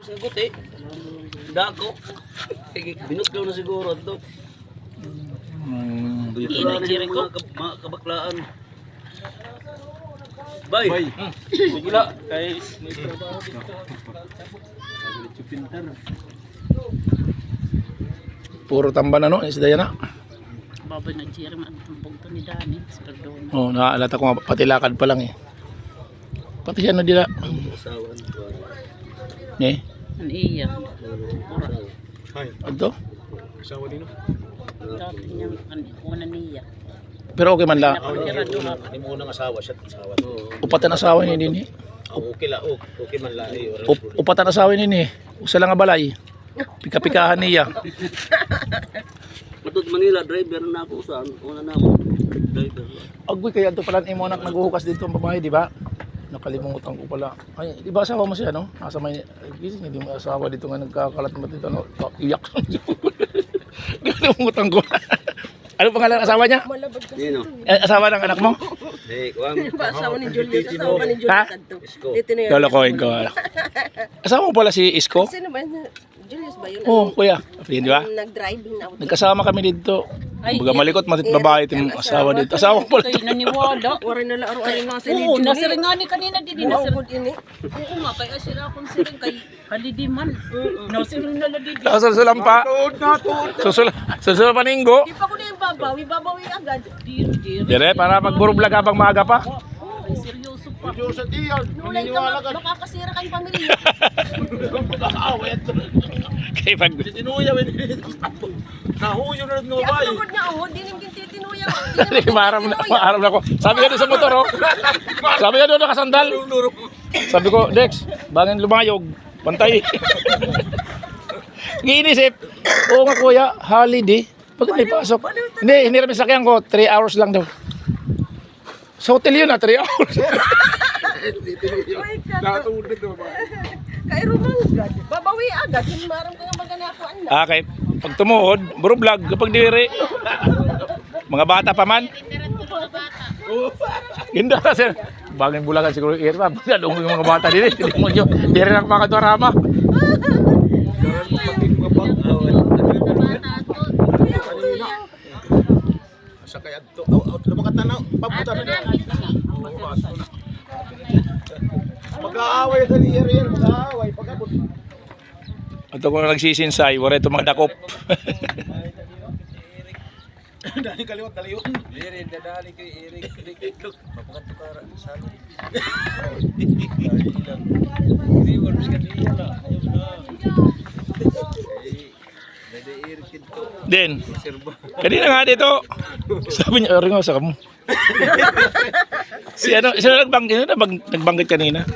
Sagot eh. Dako. Binutgaw na siguro ito. Ito na mga kabaklaan. Bay. Sige la. Kay may trabaho dito. Puro tamban ano, isda yan na. Babay na Jerry man tumbog to ni Dani. Perdon. Oh, naaalata ko nga, pati lakad pa lang eh. Pati siya na dila. Asawa Eh, An iya. Hay, ito. asawa din no. Dati niya an una niya. Pero okay man la. Ni mo nang asawa siya, asawa. Upatan asawa ni din eh. Okay la, okay man la eh. Upatan asawa ni ni. Usa lang nga balay. Pika-pikahan niya. Matut Manila driver na ako sa una na ako. Driver. Agboy kaya ito pala imo nak naghuhukas dito ang babae, di ba? Nakalimutan ko pala. Ay, di ba asawa mo siya, no? Nasa may gising, hindi mo asawa dito nga nagkakalat mo dito, no? Iyak. Nakalimutan ko. Ano pangalan ng asawa niya? Nino. Asawa ng anak mo? Hey, kuwang. Asawa ni Julius, asawa ni Julius. Ha? Dito na yun. Lolokohin ko. Asawa mo pala si Isko? Sino ba yun? Julius ba yun? Oo, kuya. Di ba? Nag-drive na ako. Nagkasama kami dito. Ay, Baga malikot, matit babae itong asawa dito. Asawa ko pala Kay ito. naniwala. Wari na lang araw-araw nga sa Oo, nasirengani kanina din Wow, nasir. good ini. Oo nga kay asira akong siring kay Halidiman. Nasiring na ladidi. Susulan pa. Susulan pa ninggo. Di pa ko na yung babawi agad. Dire, para magburo-vlog habang maaga pa. Ay seryoso pa. Nulay ka, makakasira kayong pamilya. Kaya pag... Tinuya wen. Nahuyo na rin no Kaya bay. tungkod nga ako, di nang gintinuya. Maharap na ako. Sabi ka doon sa motor, oh. Sabi ka doon nakasandal. Sabi ko, Dex, bangin lumayog. Pantay. Giinisip. Oo nga kuya, holiday. Pag may pasok. Hindi rin sakyan ko. 3 hours lang daw. Sa hotel yun 3 hours. Kaya rumang agad. Babawi agad. Yung maram ka nga maganakuan na. Okay. Pag tumuhod, buro vlog. Kapag diri. Mga bata pa man. Hindi na sir. Bagay bulagan siguro. Dalong yung mga bata din. Hindi mo nyo. Hindi rin ako makaturama. Sa kaya to, lumakat na na, pabuta na. Mag-aaway sa ni Ariel, mag-aaway pagabot. Ito ko na nagsisinsay. Wala ito mga dakop. Dali kaliwat dali yun. Diri dadali kay Eric. Mapakat ka sa ano. Diri wala ka niya la. Din. Kanina nga dito. Sabi niya, ringo sa kamo. Si ano, sino nagbanggit kanina?